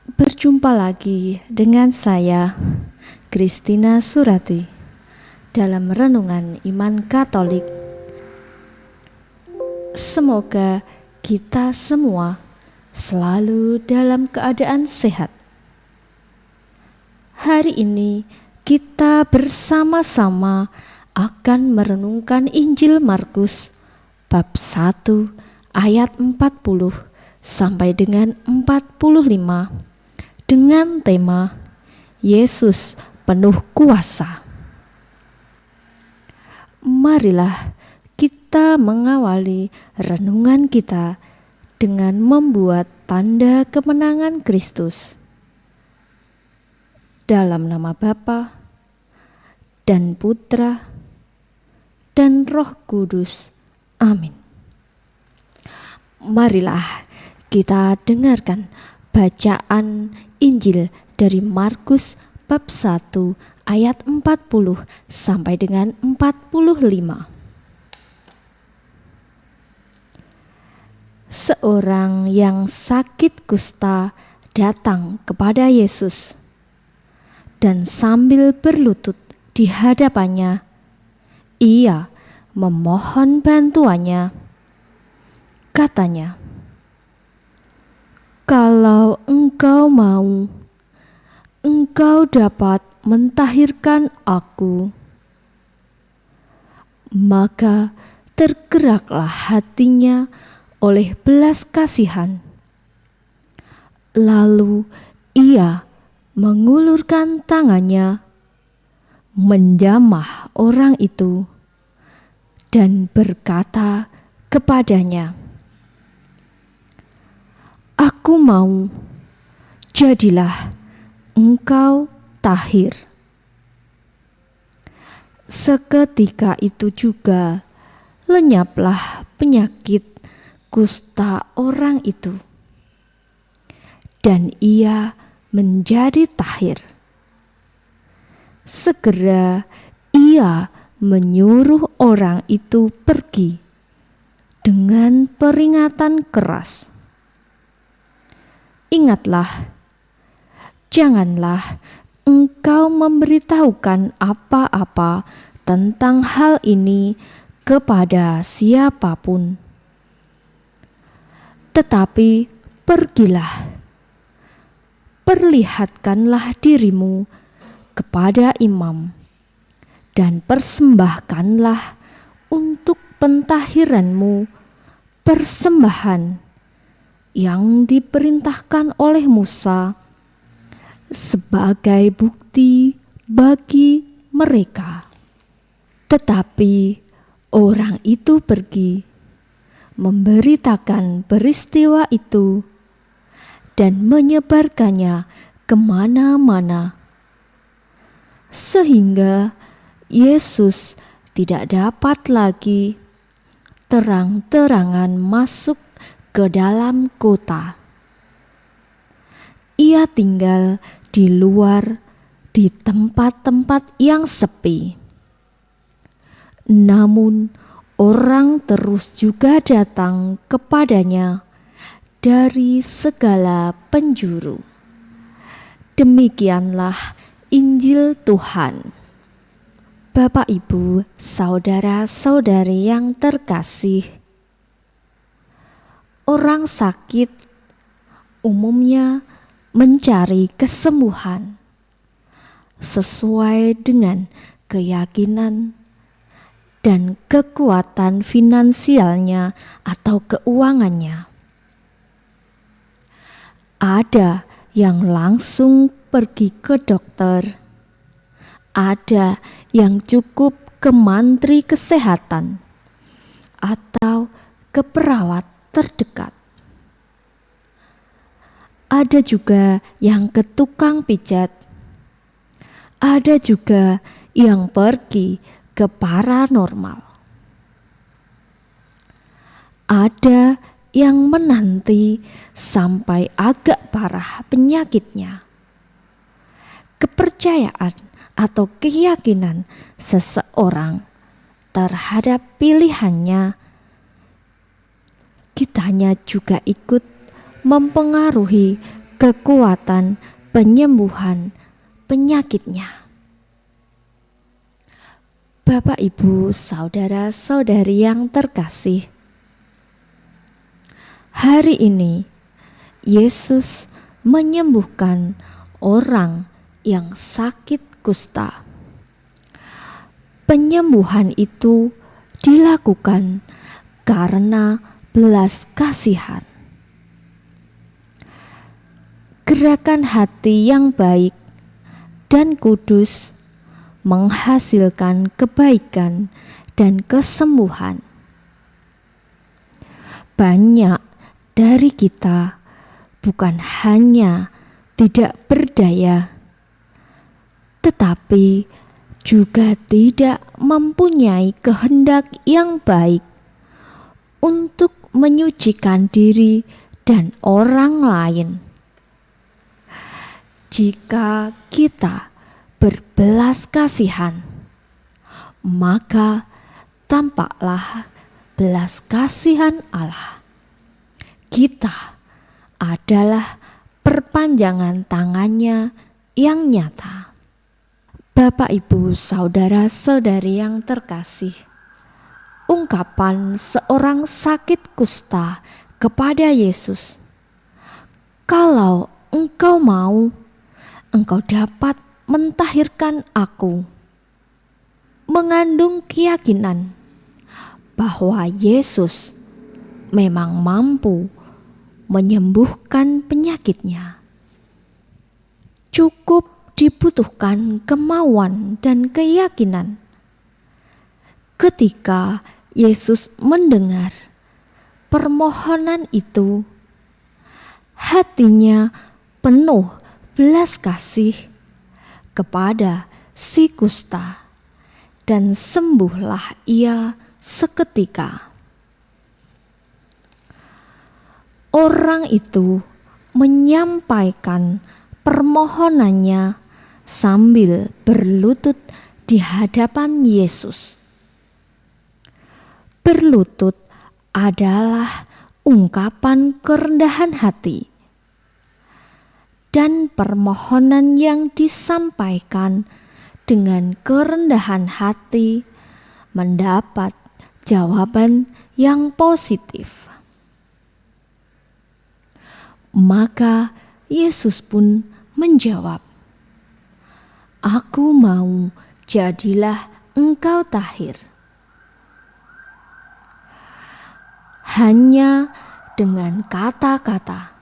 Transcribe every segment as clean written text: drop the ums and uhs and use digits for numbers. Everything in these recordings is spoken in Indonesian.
Berjumpa lagi dengan saya, Christina Surati, dalam Renungan Iman Katolik. Semoga kita semua selalu dalam keadaan sehat. Hari ini kita bersama-sama akan merenungkan Injil Markus bab 1 ayat 40 sampai dengan 45 dengan tema Yesus penuh kuasa. Marilah kita mengawali renungan kita dengan membuat tanda kemenangan Kristus. Dalam nama Bapa dan Putra dan Roh Kudus. Amin. Marilah kita dengarkan bacaan Injil dari Markus bab 1 ayat 40 sampai dengan 45. Seorang yang sakit kusta datang kepada Yesus dan sambil berlutut di hadapannya, ia memohon bantuannya. Katanya, "Kalau engkau mau, engkau dapat mentahirkan aku." Maka tergeraklah hatinya oleh belas kasihan. Lalu ia mengulurkan tangannya, menjamah orang itu, dan berkata kepadanya, "Aku mau, jadilah engkau tahir." Seketika itu juga lenyaplah penyakit kusta orang itu, dan ia menjadi tahir. Segera ia menyuruh orang itu pergi dengan peringatan keras. "Ingatlah, janganlah engkau memberitahukan apa-apa tentang hal ini kepada siapapun. Tetapi pergilah, perlihatkanlah dirimu kepada imam, dan persembahkanlah untuk pentahiranmu persembahan yang diperintahkan oleh Musa sebagai bukti bagi mereka." Tetapi orang itu pergi, memberitakan peristiwa itu, dan menyebarkannya kemana-mana, sehingga Yesus tidak dapat lagi terang-terangan masuk ke dalam kota. Ia tinggal di luar, di tempat-tempat yang sepi. Namun orang terus juga datang kepadanya dari segala penjuru. Demikianlah Injil Tuhan. Bapak, Ibu, saudara-saudari yang terkasih, orang sakit umumnya mencari kesembuhan sesuai dengan keyakinan dan kekuatan finansialnya atau keuangannya. Ada yang langsung pergi ke dokter, ada yang cukup ke mantri kesehatan atau ke perawat terdekat. Ada juga yang ke tukang pijat, ada juga yang pergi ke paranormal. Ada yang menanti sampai agak parah penyakitnya. Kepercayaan atau keyakinan seseorang terhadap pilihannya, kitanya juga ikut mempengaruhi kekuatan penyembuhan penyakitnya. Bapak, Ibu, saudara-saudari yang terkasih, hari ini Yesus menyembuhkan orang yang sakit kusta. Penyembuhan itu dilakukan karena belas kasihan. Gerakan hati yang baik dan kudus menghasilkan kebaikan dan kesembuhan. Banyak dari kita bukan hanya tidak berdaya, tetapi juga tidak mempunyai kehendak yang baik untuk menyucikan diri dan orang lain. Jika kita berbelas kasihan, maka tampaklah belas kasihan Allah. Kita adalah perpanjangan tangannya yang nyata. Bapak, Ibu, saudara-saudari yang terkasih, ungkapan seorang sakit kusta kepada Yesus, "Kalau engkau mau, engkau dapat mentahirkan aku," mengandung keyakinan bahwa Yesus memang mampu menyembuhkan penyakitnya. Cukup dibutuhkan kemauan dan keyakinan. Ketika Yesus mendengar permohonan itu, hatinya penuh belas kasih kepada si kusta, dan sembuhlah ia seketika. Orang itu menyampaikan permohonannya sambil berlutut di hadapan Yesus. Berlutut adalah ungkapan kerendahan hati, dan permohonan yang disampaikan dengan kerendahan hati mendapat jawaban yang positif. Maka Yesus pun menjawab, "Aku mau, jadilah engkau tahir." Hanya dengan kata-kata,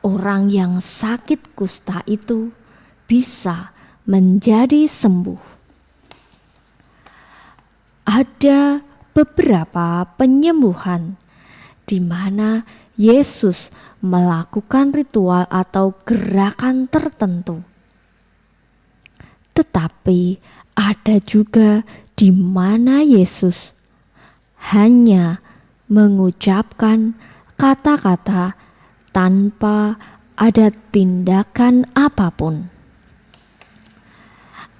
orang yang sakit kusta itu bisa menjadi sembuh. Ada beberapa penyembuhan di mana Yesus melakukan ritual atau gerakan tertentu. Tetapi ada juga di mana Yesus hanya mengucapkan kata-kata tanpa ada tindakan apapun.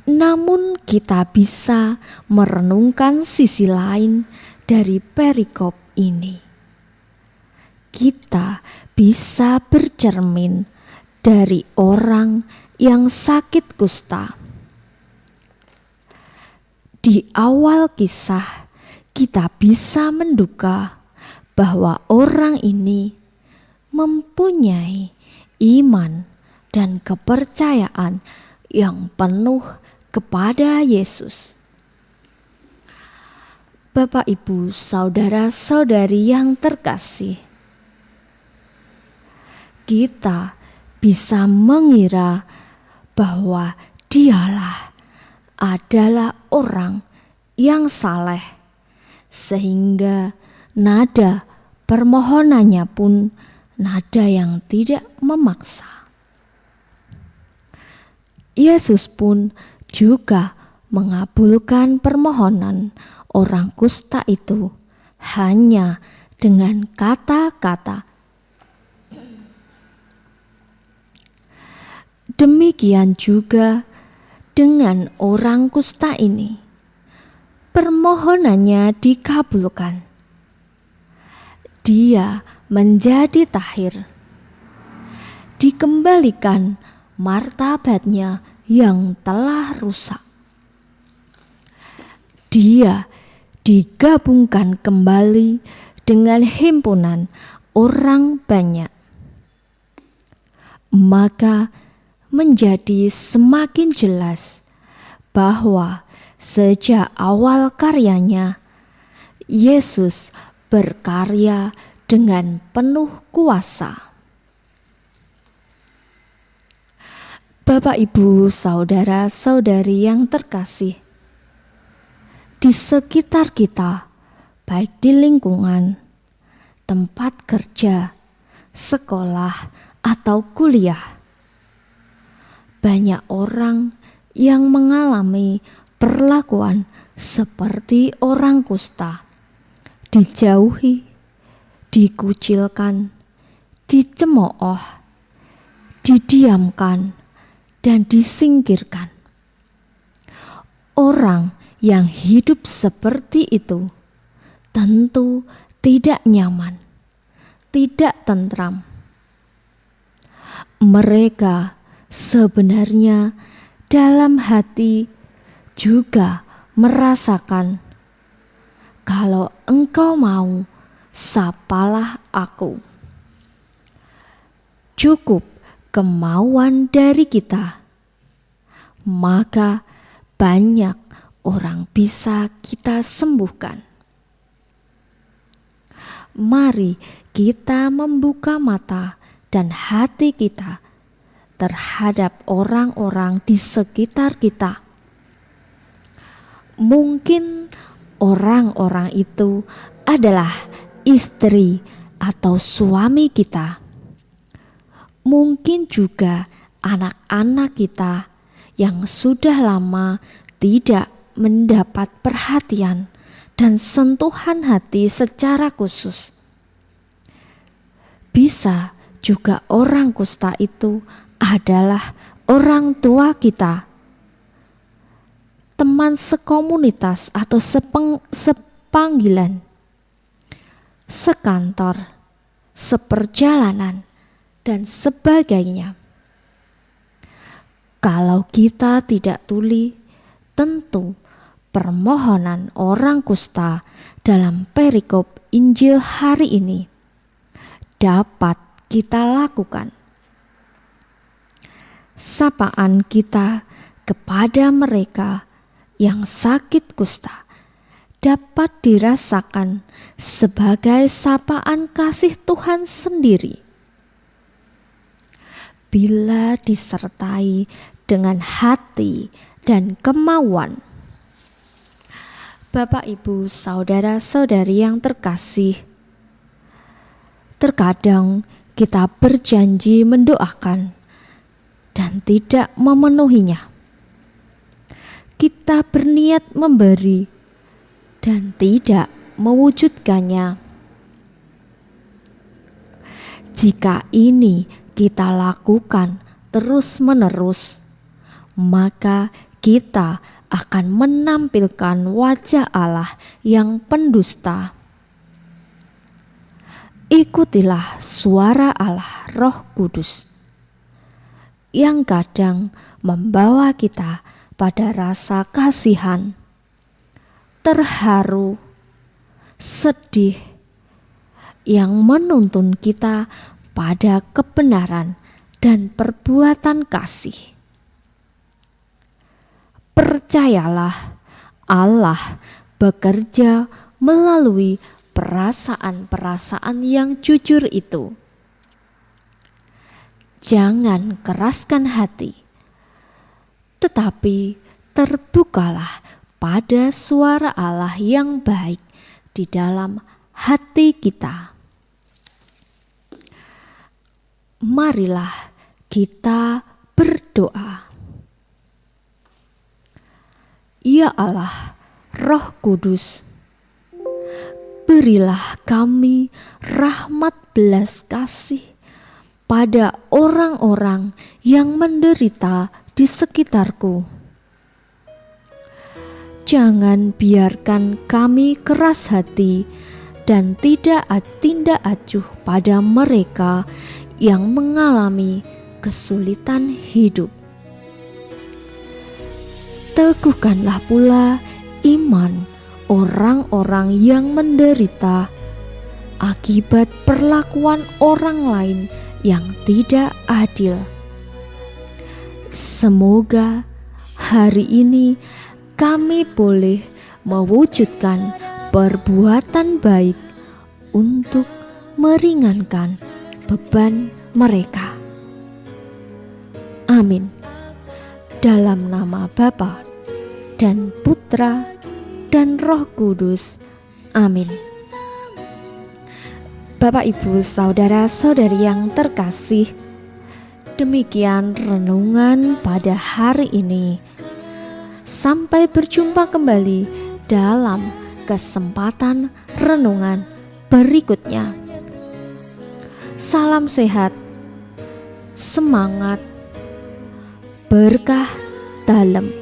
Namun kita bisa merenungkan sisi lain dari perikop ini. Kita bisa bercermin dari orang yang sakit kusta. Di awal kisah, kita bisa menduga bahwa orang ini mempunyai iman dan kepercayaan yang penuh kepada Yesus. Bapak, Ibu, saudara-saudari yang terkasih, kita bisa mengira bahwa dialah adalah orang yang saleh, sehingga nada permohonannya pun nada yang tidak memaksa. Yesus pun juga mengabulkan permohonan orang kusta itu hanya dengan kata-kata. Demikian juga dengan orang kusta ini, permohonannya dikabulkan. Dia menjadi tahir. dikembalikan martabatnya yang telah rusak. Dia digabungkan kembali dengan himpunan orang banyak. Maka menjadi semakin jelas bahwa sejak awal karyanya, Yesus berkarya dengan penuh kuasa. Bapak, Ibu, saudara-saudari yang terkasih, di sekitar kita, baik di lingkungan, tempat kerja, sekolah, atau kuliah, banyak orang yang mengalami perlakuan seperti orang kusta, dijauhi, dikucilkan, dicemooh, didiamkan, dan disingkirkan. Orang yang hidup seperti itu tentu tidak nyaman, tidak tentram. Mereka sebenarnya dalam hati juga merasakan, kalau engkau mau, sapalah aku. Cukup kemauan dari kita, maka banyak orang bisa kita sembuhkan. Mari kita membuka mata dan hati kita terhadap orang-orang di sekitar kita. Mungkin orang-orang itu adalah istri atau suami kita. Mungkin juga anak-anak kita yang sudah lama tidak mendapat perhatian dan sentuhan hati secara khusus. Bisa juga orang kusta itu adalah orang tua kita, teman sekomunitas atau sepanggilan, sekantor, seperjalanan, dan sebagainya. Kalau kita tidak tuli, tentu permohonan orang kusta dalam perikop Injil hari ini dapat kita lakukan. Sapaan kita kepada mereka yang sakit kusta dapat dirasakan sebagai sapaan kasih Tuhan sendiri, bila disertai dengan hati dan kemauan. Bapak, Ibu, saudara-saudari yang terkasih, terkadang kita berjanji mendoakan dan tidak memenuhinya. Kita berniat memberi dan tidak mewujudkannya. Jika ini kita lakukan terus-menerus, maka kita akan menampilkan wajah Allah yang pendusta. Ikutilah suara Allah Roh Kudus yang kadang membawa kita pada rasa kasihan, terharu, sedih, yang menuntun kita pada kebenaran dan perbuatan kasih. Percayalah, Allah bekerja melalui perasaan-perasaan yang jujur itu. Jangan keraskan hati, tetapi terbukalah pada suara Allah yang baik di dalam hati kita. Marilah kita berdoa. Ya Allah, Roh Kudus, berilah kami rahmat belas kasih pada orang-orang yang menderita di sekitarku. Jangan biarkan kami keras hati dan tidak tindak acuh pada mereka yang mengalami kesulitan hidup. Teguhkanlah pula iman orang-orang yang menderita akibat perlakuan orang lain yang tidak adil. Semoga hari ini kami boleh mewujudkan perbuatan baik untuk meringankan beban mereka. Amin. Dalam nama Bapa dan Putra dan Roh Kudus. Amin. Bapak, Ibu, saudara-saudari yang terkasih, demikian renungan pada hari ini. Sampai berjumpa kembali dalam kesempatan renungan berikutnya. Salam sehat, semangat, berkah dalam